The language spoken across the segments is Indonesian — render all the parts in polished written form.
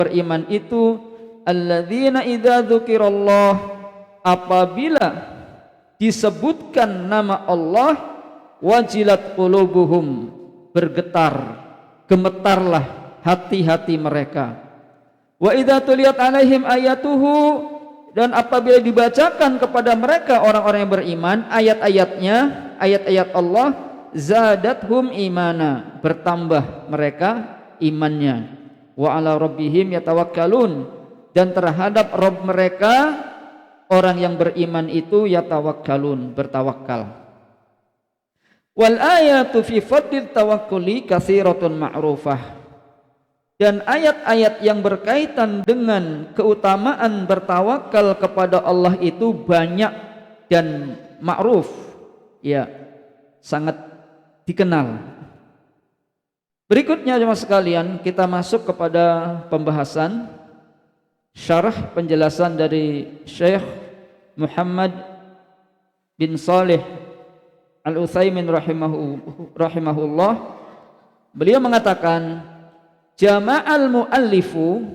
beriman itu alladzina idza dzukirallah, apabila disebutkan nama Allah, wajilat qulubuhum, bergetar, gemetarlah hati-hati mereka. Wa idza tuliyat alaihim ayatuhu, dan apabila dibacakan kepada mereka orang-orang yang beriman ayat-ayatnya, ayat-ayat Allah, zadathum imana, bertambah mereka imannya. Wa ala rabbihim yatawakkalun, dan terhadap Rabb mereka orang yang beriman itu yatawakkalun, bertawakal. Wal ayatu fi fadlil tawakkuli katsiratun ma'rufah, dan ayat-ayat yang berkaitan dengan keutamaan bertawakal kepada Allah itu banyak dan ma'ruf, ya, sangat dikenal. Berikutnya jemaah sekalian, kita masuk kepada pembahasan syarah penjelasan dari Syekh Muhammad bin Salih Al-Utsaimin rahimahullah. Beliau mengatakan, jama'al muallifu,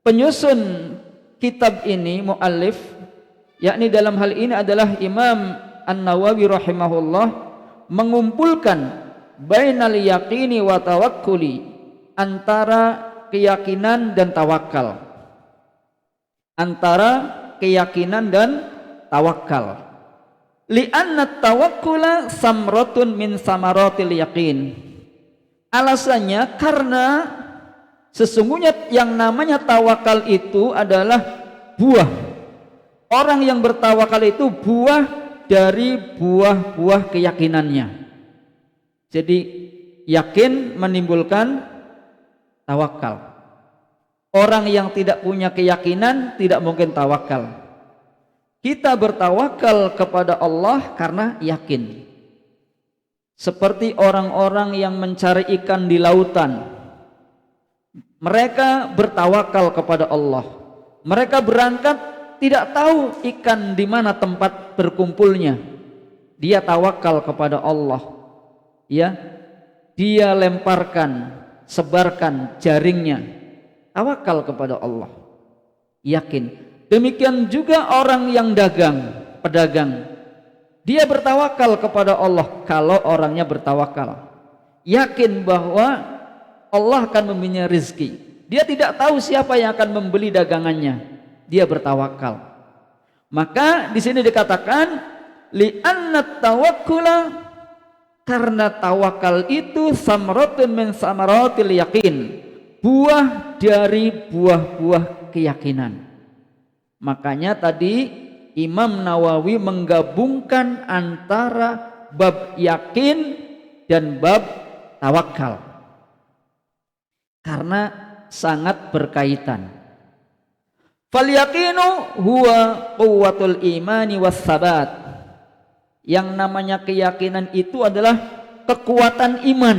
penyusun kitab ini, muallif, yakni dalam hal ini adalah Imam An-Nawawi rahimahullah, mengumpulkan bainal yaqini wa tawakkuli, antara keyakinan dan tawakal, antara keyakinan dan tawakal. Li'anna tawakkula samratun min samaratil yaqin, alasannya karena sesungguhnya yang namanya tawakal itu adalah buah, orang yang bertawakal itu buah dari buah-buah keyakinannya. Jadi yakin menimbulkan tawakal. Orang yang tidak punya keyakinan tidak mungkin tawakal. Kita bertawakal kepada Allah karena yakin. Seperti orang-orang yang mencari ikan di lautan, mereka bertawakal kepada Allah. Mereka berangkat tidak tahu ikan di mana tempat berkumpulnya. Dia tawakal kepada Allah. Ya, dia lemparkan, sebarkan jaringnya, tawakal kepada Allah, yakin. Demikian juga orang yang dagang, pedagang, dia bertawakal kepada Allah. Kalau orangnya bertawakal, yakin bahwa Allah akan memberinya rezeki, dia tidak tahu siapa yang akan membeli dagangannya, dia bertawakal. Maka di sini dikatakan li'anna tawakkula, karena tawakal itu samratun min samaratil yakin, buah dari buah-buah keyakinan. Makanya tadi Imam Nawawi menggabungkan antara bab yakin dan bab tawakal karena sangat berkaitan. Fal yaqinu huwa quwwatul imani was sabat. Yang namanya keyakinan itu adalah kekuatan iman,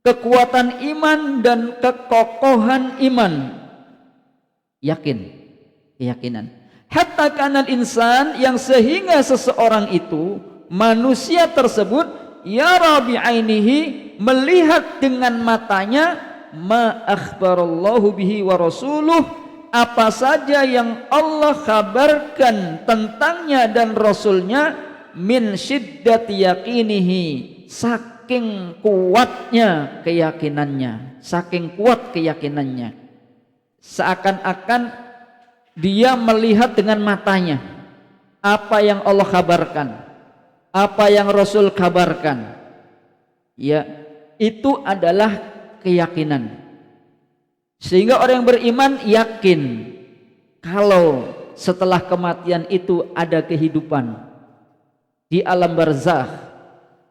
kekuatan iman dan kekokohan iman. Yakin, keyakinan. Hatta kanal insan, yang sehingga seseorang itu, manusia tersebut, yara bi'ainihi, melihat dengan matanya, ma akhbarallahu bihi wa rasuluh, apa saja yang Allah kabarkan tentangnya dan Rasulnya, min syiddati yaqinihi, saking kuatnya keyakinannya, saking kuat keyakinannya, seakan-akan dia melihat dengan matanya apa yang Allah kabarkan, apa yang Rasul kabarkan. Ya, itu adalah keyakinan. Sehingga orang yang beriman yakin kalau setelah kematian itu ada kehidupan di alam barzakh,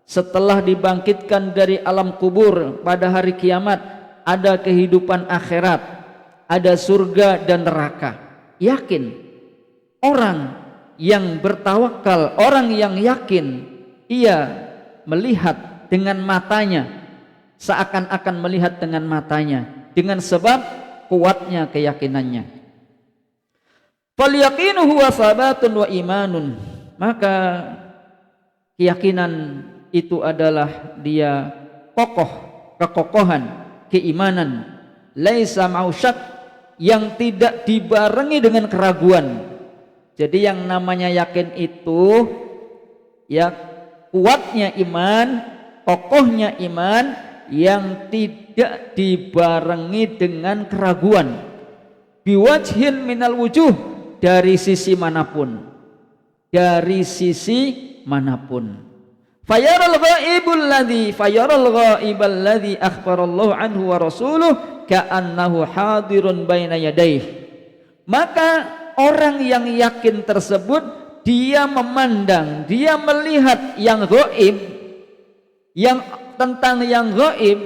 setelah dibangkitkan dari alam kubur pada hari kiamat ada kehidupan akhirat, ada surga dan neraka. Yakin. Orang yang bertawakal, orang yang yakin, ia melihat dengan matanya, seakan-akan melihat dengan matanya, dengan sebab kuatnya keyakinannya. Fal yaqinu huwa sabatun wa imanun, maka keyakinan itu adalah dia kokoh, kekokohan, keimanan, laisa mau syak, yang tidak dibarengi dengan keraguan. Jadi yang namanya yakin itu ya kuatnya iman, kokohnya iman yang tidak dibarengi dengan keraguan. Biwajhin minal wujuh, dari sisi manapun, dari sisi manapun. Fayaral ghaibal ladzi akhbarallahu anhu wa rasuluh ka'annahu hadirun baina yadayh. Maka orang yang yakin tersebut, dia memandang, dia melihat yang gaib, yang tentang yang gaib,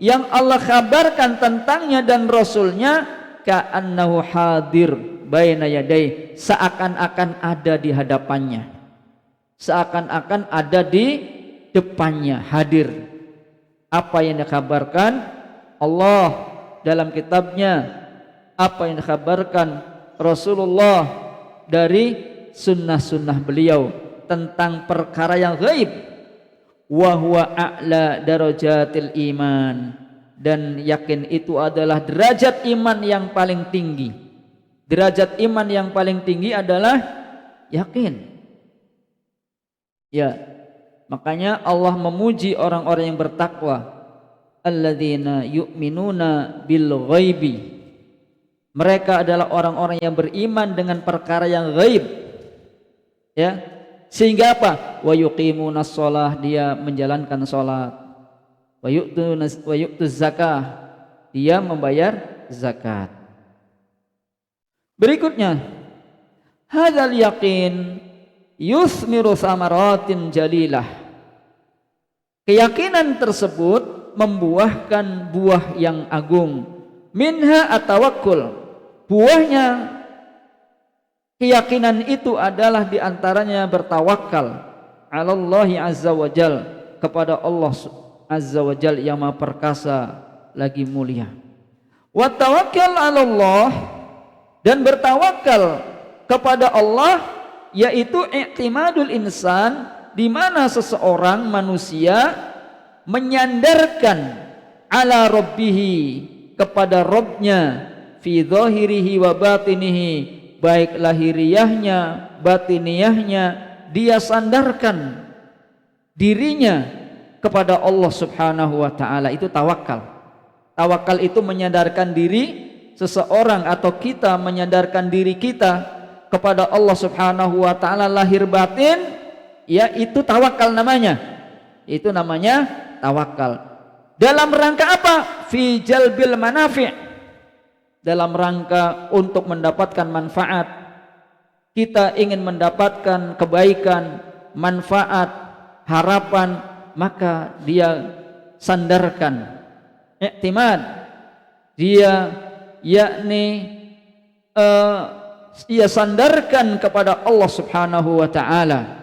yang Allah kabarkan tentangnya dan Rasulnya, ka'annahu hadir baina yadayh, seakan-akan ada di hadapannya, seakan-akan ada di depannya, hadir. Apa yang dikabarkan Allah dalam kitabnya, apa yang dikabarkan Rasulullah dari sunnah-sunnah beliau tentang perkara yang gaib. Wa huwa a'la darajatil iman, dan yakin itu adalah derajat iman yang paling tinggi. Derajat iman yang paling tinggi adalah yakin. Ya, makanya Allah memuji orang-orang yang bertakwa, alladzina yu'minuna bil ghaibi. Mereka adalah orang-orang yang beriman dengan perkara yang gaib. Ya, sehingga apa? Wa yuqimunas shalah, dia menjalankan salat. Wa yu'tuz zakah, dia membayar zakat. Berikutnya, hadzal yaqin yusmiru samaratin jalilah. Keyakinan tersebut membuahkan buah yang agung. Minha at-tawakkul. Buahnya keyakinan itu adalah diantaranya bertawakal alallahi azza wa jal, kepada Allah azza wa jal yang maha perkasa lagi mulia. Wa tawakkal alallah, dan bertawakal kepada Allah, yaitu i'timadul insan, di mana seseorang manusia menyandarkan ala rabbihi, kepada Rabbnya, fi dhahirihi wa batinihi, baik lahiriahnya, batiniyahnya, dia sandarkan dirinya kepada Allah subhanahu wa ta'ala. Itu tawakal. Tawakal itu menyadarkan diri seseorang atau kita menyadarkan diri kita kepada Allah subhanahu wa ta'ala lahir batin, ya itu tawakal namanya. Itu namanya tawakal. Dalam rangka apa? Fi jalbil manafi', dalam rangka untuk mendapatkan manfaat. Kita ingin mendapatkan kebaikan, manfaat, harapan, maka dia sandarkan i'timad, dia yakni ia sandarkan kepada Allah subhanahu wa ta'ala.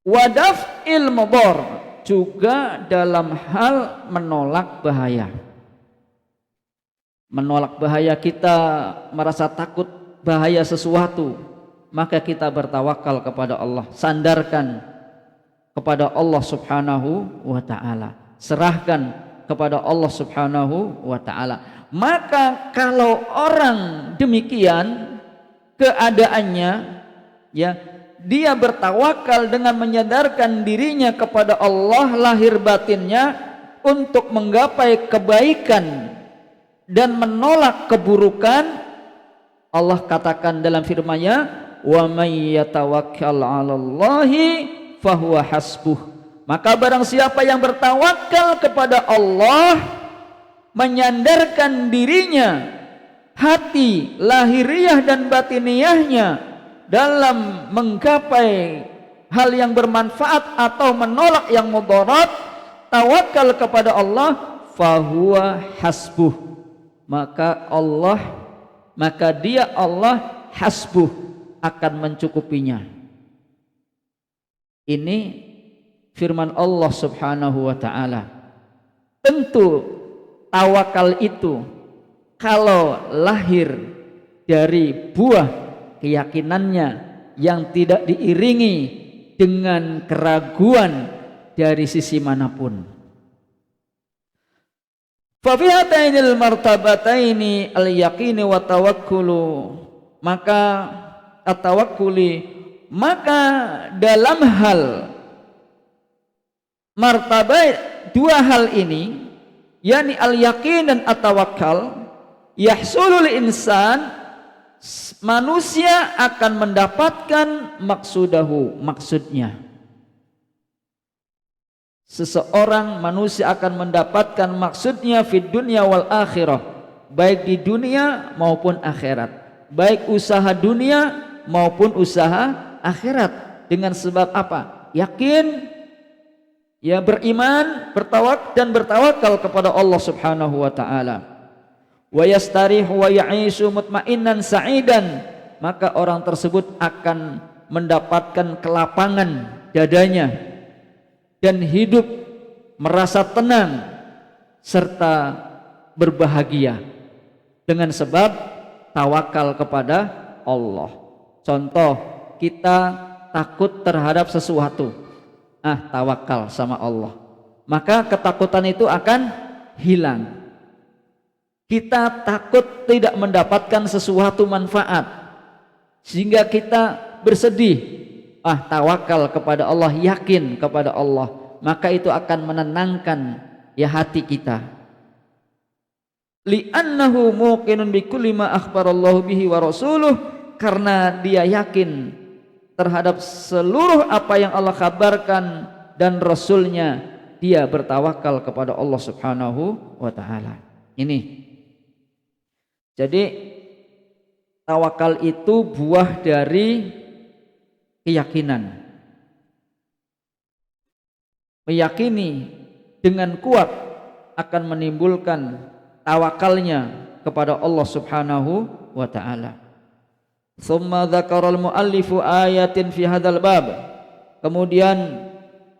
Wadaf'il mudhar, juga dalam hal menolak bahaya. Menolak bahaya, kita merasa takut bahaya sesuatu, maka kita bertawakal kepada Allah, sandarkan kepada Allah subhanahu wa ta'ala, serahkan kepada Allah subhanahu wa ta'ala. Maka kalau orang demikian keadaannya, ya, dia bertawakal dengan menyadarkan dirinya kepada Allah lahir batinnya untuk menggapai kebaikan dan menolak keburukan. Allah katakan dalam firman-Nya, wa may yatawakkal 'alallahi fahuwa hasbuh. Maka barang siapa yang bertawakal kepada Allah, menyandarkan dirinya, hati lahiriah dan batiniyahnya, dalam menggapai hal yang bermanfaat atau menolak yang mudarat, tawakal kepada Allah, fahuwa hasbuh, maka dia Allah hasbuh, akan mencukupinya. Ini firman Allah subhanahu wa ta'ala. Tentu tawakal itu kalau lahir dari buah keyakinannya yang tidak diiringi dengan keraguan dari sisi manapun. Fa fi hatainil martabataini al-yaqini wa tawakkulu, maka at-tawakkuli, maka dalam hal martabat dua hal ini, yakni al-yaqin dan at-tawakkal, yahsulul insan, manusia akan mendapatkan maksudahu, maksudnya. Seseorang manusia akan mendapatkan maksudnya fid dunya wal akhirah, baik di dunia maupun akhirat, baik usaha dunia maupun usaha akhirat. Dengan sebab apa? Yakin, ya, beriman, bertawakal kepada Allah Subhanahu wa taala. Wa yastarihu wa ya'ishu mutmainnan sa'idan, maka orang tersebut akan mendapatkan kelapangan dadanya dan hidup merasa tenang serta berbahagia dengan sebab tawakal kepada Allah. Contoh, kita takut terhadap sesuatu, tawakal sama Allah, maka ketakutan itu akan hilang. Kita takut tidak mendapatkan sesuatu manfaat sehingga kita bersedih, tawakal kepada Allah, yakin kepada Allah, maka itu akan menenangkan ya hati kita. Li'annahu muqinun bikulli ma akhbarallahu bihi wa rasuluh, karena dia yakin terhadap seluruh apa yang Allah kabarkan dan Rasulnya, dia bertawakal kepada Allah Subhanahu wa ta'ala. Ini jadi tawakal itu buah dari keyakinan. Meyakini dengan kuat akan menimbulkan tawakalnya kepada Allah Subhanahu wa ta'ala. Tsumma dzakara al-muallifu ayatin fi hadzal bab. Kemudian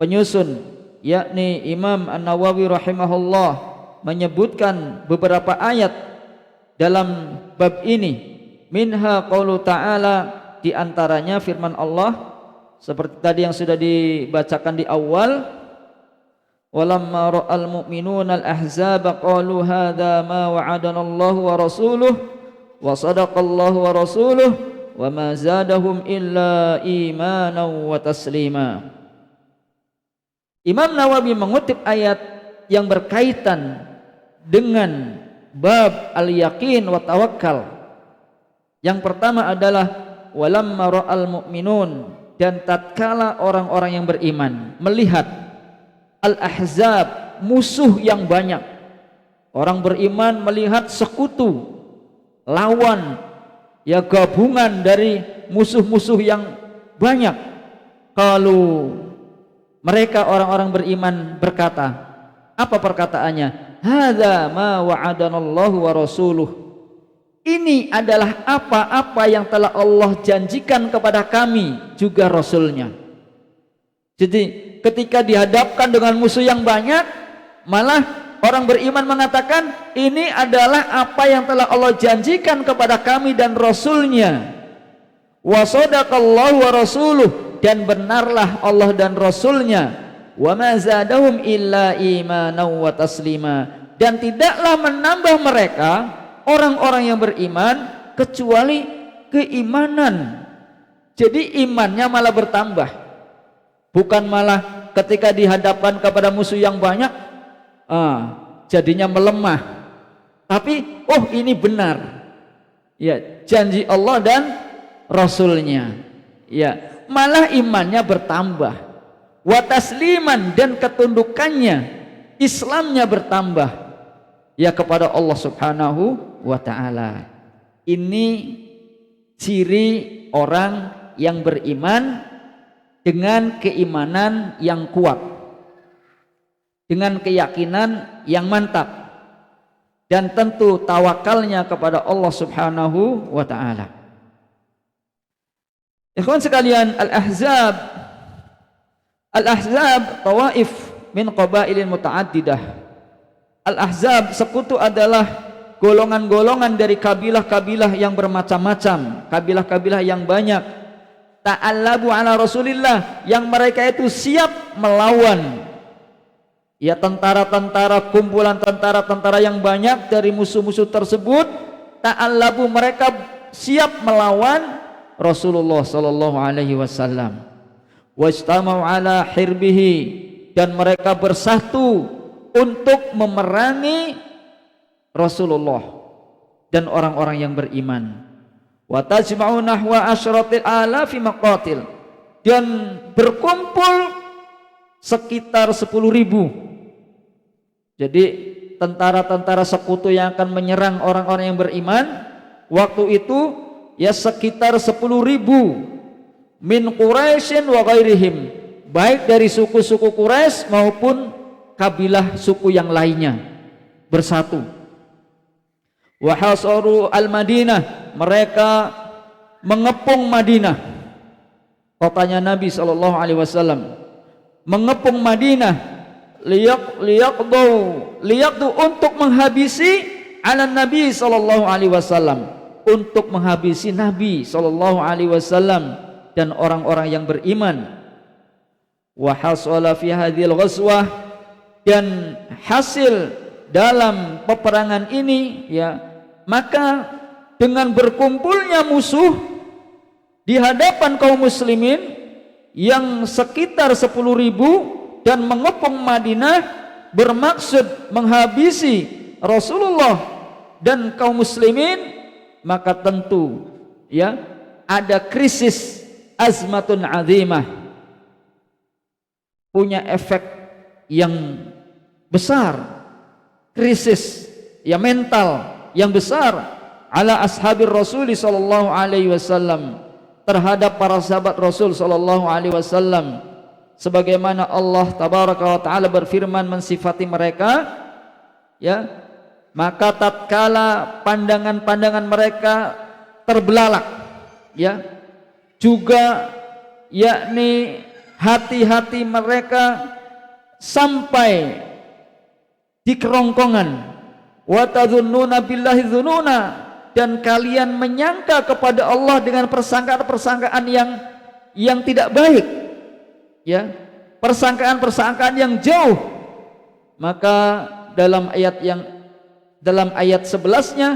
penyusun, yakni Imam An-Nawawi rahimahullah, menyebutkan beberapa ayat dalam bab ini. Minha qaulu ta'ala, di antaranya firman Allah seperti tadi yang sudah dibacakan di awal, walamma ra'al mu'minuna al-ahzaba qalu hadza ma wa'adana Allah wa rasuluhu wa sadaqallahu wa rasuluhu wa ma zadahum illa imanan wa taslima. Imam Nawawi mengutip ayat yang berkaitan dengan bab al-yaqin wa tawakkal. Yang pertama adalah walamma ra'al mu'minun, dan tatkala orang-orang yang beriman melihat al-ahzab, musuh yang banyak. Orang beriman melihat sekutu, lawan, ya, gabungan dari musuh-musuh yang banyak. Kalau mereka orang-orang beriman berkata, apa perkataannya? Hadza ma wa'adanallahu wa rasuluh. Ini adalah apa-apa yang telah Allah janjikan kepada kami juga Rasulnya. Jadi ketika dihadapkan dengan musuh yang banyak, malah orang beriman mengatakan ini adalah apa yang telah Allah janjikan kepada kami dan Rasulnya. Wa sadaqallahu wa rasuluh, dan benarlah Allah dan Rasulnya. Wa ma zadahum illa imanan wa taslima, dan tidaklah menambah mereka orang-orang yang beriman kecuali keimanan. Jadi imannya malah bertambah, bukan malah ketika dihadapkan kepada musuh yang banyak jadinya melemah. Tapi ini benar, ya, janji Allah dan Rasulnya, ya, malah imannya bertambah. Wa tasliman, dan ketundukannya, Islamnya bertambah, ya, kepada Allah Subhanahu wa ta'ala. Ini ciri orang yang beriman dengan keimanan yang kuat, dengan keyakinan yang mantap, dan tentu tawakalnya kepada Allah Subhanahu wa ta'ala. Ikhwan sekalian, Al-Ahzab tawaif min qabailin muta'addidah. Al-Ahzab, sekutu, adalah golongan-golongan dari kabilah-kabilah yang bermacam-macam, kabilah-kabilah yang banyak. Ta'allabu ala Rasulillah, yang mereka itu siap melawan, ya tentara-tentara, kumpulan tentara-tentara yang banyak dari musuh-musuh tersebut, ta'allabu, mereka siap melawan Rasulullah sallallahu alaihi wasallam. Wajtama'u ala hirbihi, dan mereka bersatu untuk memerangi Rasulullah dan orang-orang yang beriman. Wa tajma'u nahwa asyratil alafi maqatil, dan berkumpul sekitar 10.000. Jadi tentara-tentara sekutu yang akan menyerang orang-orang yang beriman waktu itu ya sekitar 10.000 min Quraisyin wa ghairihim, baik dari suku-suku Quraisy maupun kabilah suku yang lainnya bersatu. Wa hasaru al-Madinah, mereka mengepung Madinah, kotanya Nabi sallallahu alaihi wasallam, mengepung Madinah, liyaqdu untuk menghabisi ala Nabi sallallahu alaihi wasallam, untuk menghabisi Nabi sallallahu alaihi wasallam dan orang-orang yang beriman. Wa hasala fi hadhil ghazwah, dan hasil dalam peperangan ini ya, maka dengan berkumpulnya musuh di hadapan kaum muslimin yang sekitar 10.000 dan mengepung Madinah bermaksud menghabisi Rasulullah dan kaum muslimin, maka tentu ya ada krisis azmatun azimah, punya efek yang besar, krisis ya mental yang besar ala ashabir Rasul sallallahu alaihi wasallam, terhadap para sahabat Rasul sallallahu alaihi wasallam, sebagaimana Allah tabaraka wa taala berfirman mensifati mereka ya, maka tatkala pandangan-pandangan mereka terbelalak ya, juga yakni hati-hati mereka sampai di kerongkongan. Wa tadhunnuna billahi dzununa, dan kalian menyangka kepada Allah dengan persangkaan-persangkaan yang tidak baik ya, persangkaan-persangkaan yang jauh. Maka dalam ayat 11-nya,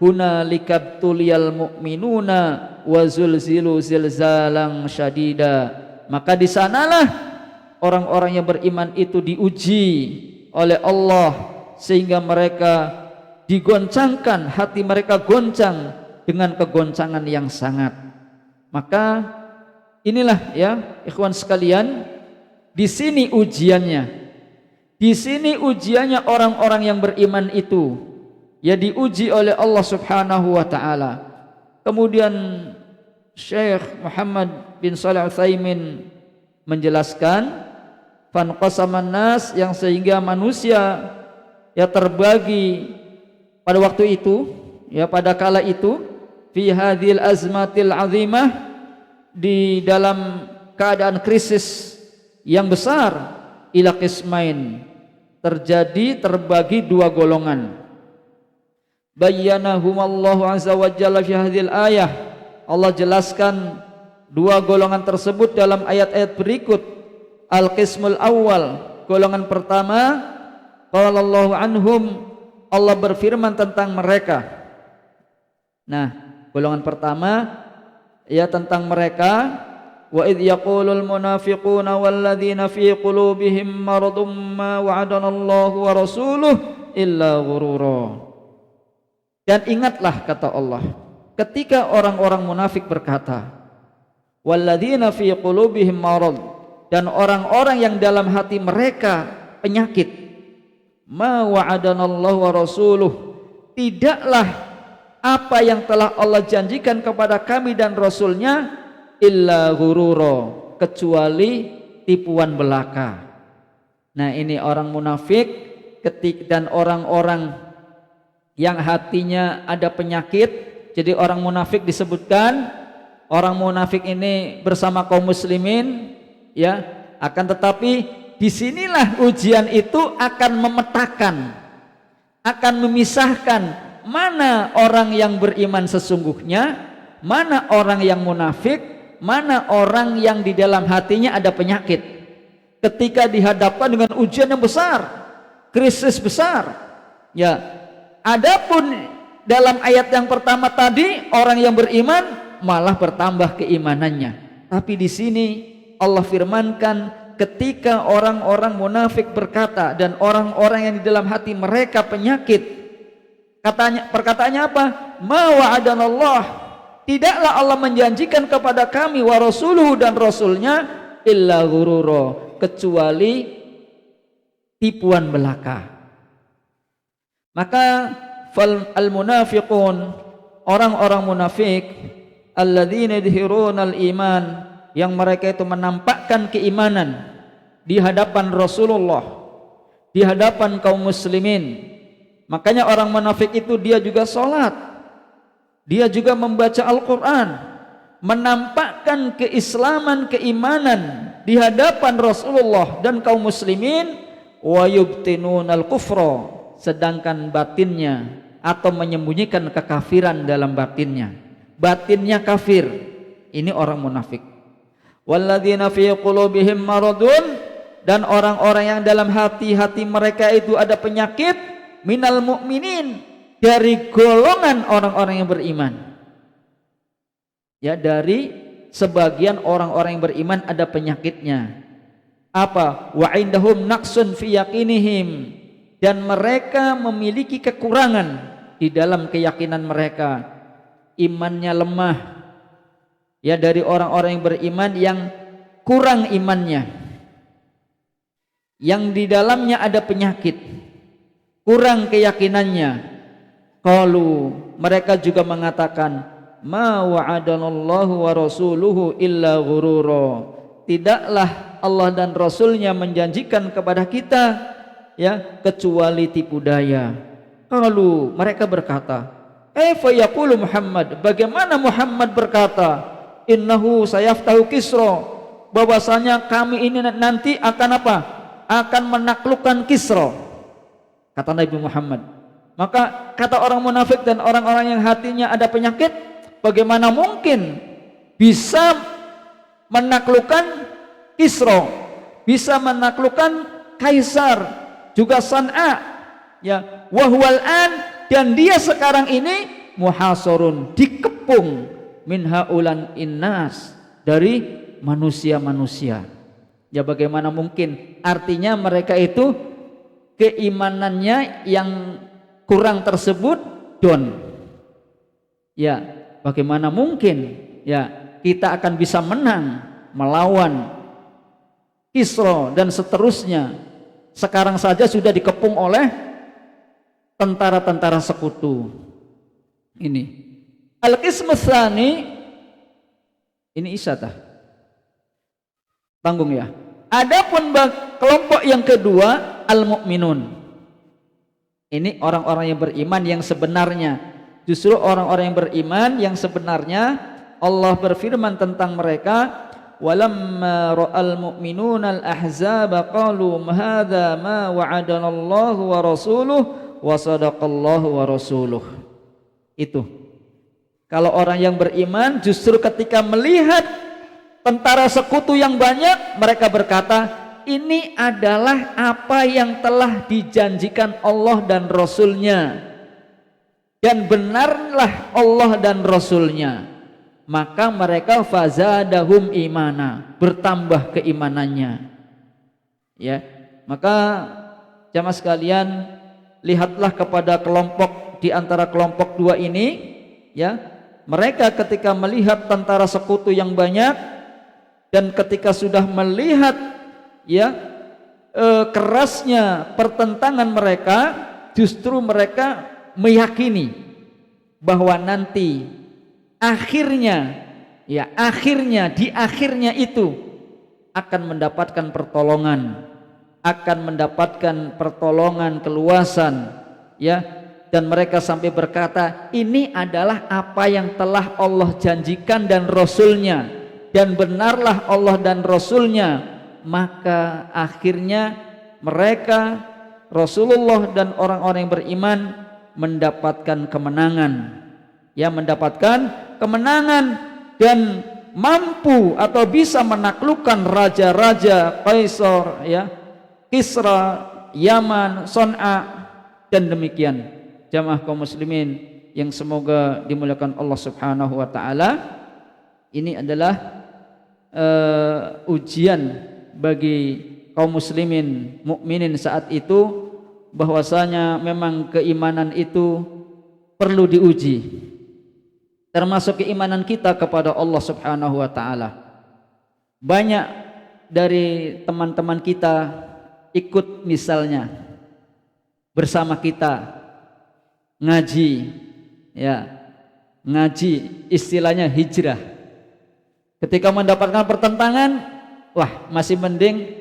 hunalika tuliyal mu'minuna wa zulzilu zilzalan syadida, maka di sanalah orang-orang yang beriman itu diuji oleh Allah sehingga mereka digoncangkan, hati mereka goncang dengan kegoncangan yang sangat. Maka inilah ya ikhwan sekalian, di sini ujiannya. Di sini ujiannya orang-orang yang beriman itu ya, diuji oleh Allah Subhanahu wa taala. Kemudian Syekh Muhammad bin Shalih Al-Utsaimin menjelaskan fanqasaman nas, yang sehingga manusia ya terbagi pada waktu itu ya, pada kala itu, fi hadhil azmatil azimah, di dalam keadaan krisis yang besar, ila qismain, terbagi dua golongan. Bayyanahumallahu azza wa jalla fi hadhil ayah, Allah jelaskan dua golongan tersebut dalam ayat-ayat berikut. Al-qismul awal, golongan pertama, qala Allahu anhum, Allah berfirman tentang mereka. Nah, golongan pertama ya tentang mereka, wa idh yaqulul munafiquna walladzina fi qulubihim maradun ma wa'adanallahu wa rasuluhu illa ghurura. Dan ingatlah, kata Allah, ketika orang-orang munafik berkata, walladzina fi qulubihim marad, dan orang-orang yang dalam hati mereka penyakit, ma wa'adanallahu wa rasuluh, tidaklah apa yang telah Allah janjikan kepada kami dan Rasulnya, illa ghurura, kecuali tipuan belaka. Nah, ini orang munafik dan orang-orang yang hatinya ada penyakit. Jadi orang munafik disebutkan, orang munafik ini bersama kaum muslimin ya, akan tetapi disinilah ujian itu akan memetakan, akan memisahkan mana orang yang beriman sesungguhnya, mana orang yang munafik, mana orang yang di dalam hatinya ada penyakit. ketika dihadapkan dengan ujian yang besar, krisis besar. Ya, adapun dalam ayat yang pertama tadi orang yang beriman malah bertambah keimanannya. Tapi di sini Allah firmankan ketika orang-orang munafik berkata dan orang-orang yang di dalam hati mereka penyakit, perkataannya apa? Ma wa'adanallah, tidaklah Allah menjanjikan kepada kami wa rasuluhu dan rasulnya illa ghurura, kecuali tipuan belaka. Maka al munafiqun, orang-orang munafik, alladzina yadhhiruna al iman, yang mereka itu menampakkan keimanan di hadapan Rasulullah, di hadapan kaum muslimin. Makanya orang munafik itu dia juga sholat, dia juga membaca Al-Quran, menampakkan keislaman, keimanan di hadapan Rasulullah dan kaum muslimin. Wa yubtinunal kufra, sedangkan batinnya atau menyembunyikan kekafiran dalam batinnya. Batinnya kafir. Ini orang munafik. Walladzina fi qulubihim maradun, dan orang-orang yang dalam hati-hati mereka itu ada penyakit, minal mu'minin, dari golongan orang-orang yang beriman. Ya, dari sebagian orang-orang yang beriman ada penyakitnya. Apa? Wa indahum naqsun fi yaqinihim, dan mereka memiliki kekurangan di dalam keyakinan mereka. Imannya lemah. Ya, dari orang-orang yang beriman yang kurang imannya, yang di dalamnya ada penyakit, kurang keyakinannya. Qalu, mereka juga mengatakan, ma wa'adanallahu wa rasuluhu illa ghurura, tidaklah Allah dan Rasulnya menjanjikan kepada kita, ya, kecuali tipu daya. Qalu, mereka berkata, fa yaqulu Muhammad, bagaimana Muhammad berkata, innahu sayaftahu Kisra, bahwasanya kami ini nanti akan apa? Akan menaklukkan Kisra, kata Nabi Muhammad. Maka kata orang munafik dan orang-orang yang hatinya ada penyakit, bagaimana mungkin bisa menaklukkan Kisra, bisa menaklukkan Kaisar, juga San'a, ya, wahwal an, dan dia sekarang ini muhasarun, dikepung, min haulan innas, dari manusia-manusia. Ya, bagaimana mungkin? Artinya mereka itu keimanannya yang kurang tersebut down. Ya, bagaimana mungkin ya kita akan bisa menang melawan Kisra dan seterusnya? Sekarang saja sudah dikepung oleh tentara-tentara sekutu. Ini Al-Qismu Tsani, ini isyatah, tanggung ya. Adapun kelompok yang kedua, al-mu'minun. Ini orang-orang yang beriman yang sebenarnya. Justru orang-orang yang beriman yang sebenarnya, Allah berfirman tentang mereka, walamma ra'al mu'minuna al-ahzaba qalu hadza ma wa'adanallahu wa rasuluhu wa sadaqallahu wa rasuluh. Itu kalau orang yang beriman justru ketika melihat tentara sekutu yang banyak, mereka berkata, ini adalah apa yang telah dijanjikan Allah dan Rasulnya, dan benarlah Allah dan Rasulnya. Maka mereka fazadahum imana, bertambah keimanannya. Ya, maka jamaah sekalian, lihatlah kepada kelompok di antara kelompok dua ini, ya. Mereka ketika melihat tentara sekutu yang banyak dan ketika sudah melihat ya kerasnya pertentangan mereka, justru mereka meyakini bahwa nanti akhirnya di akhirnya itu akan mendapatkan pertolongan, keluasan, ya. Dan mereka sampai berkata, ini adalah apa yang telah Allah janjikan dan Rasulnya, dan benarlah Allah dan Rasulnya. Maka akhirnya mereka, Rasulullah dan orang-orang yang beriman, mendapatkan kemenangan, ya, mendapatkan kemenangan. Dan mampu atau bisa menaklukkan raja-raja Kaisar, ya, Kisra, Yaman, Son'a, dan demikian. Jamaah kaum muslimin yang semoga dimuliakan Allah Subhanahu wa taala, ini adalah ujian bagi kaum muslimin mukminin saat itu, bahwasanya memang keimanan itu perlu diuji, termasuk keimanan kita kepada Allah Subhanahu wa taala. Banyak dari teman-teman kita ikut misalnya bersama kita ngaji, ya, ngaji istilahnya hijrah. Ketika mendapatkan pertentangan, wah, masih mending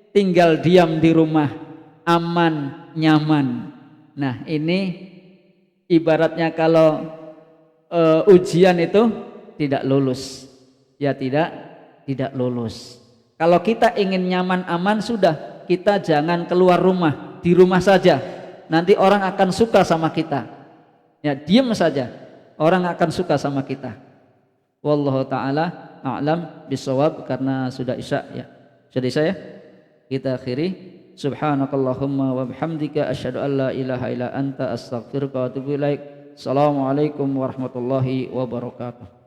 tinggal diam di rumah, aman, nyaman. Nah, ini ibaratnya kalau ujian itu tidak lulus, ya, tidak lulus. Kalau kita ingin nyaman, aman, sudah, kita jangan keluar rumah, di rumah saja. Nanti orang akan suka sama kita. Ya, diam saja, orang akan suka sama kita. Wallahu taala a'lam bisawab, karena sudah isya, ya. Sudah isya, ya. Kita akhiri. Subhanakallahumma wa bihamdika asyhadu an la ilaha illa anta astaghfiruka wa atubu ilaik. Assalamualaikum warahmatullahi wabarakatuh.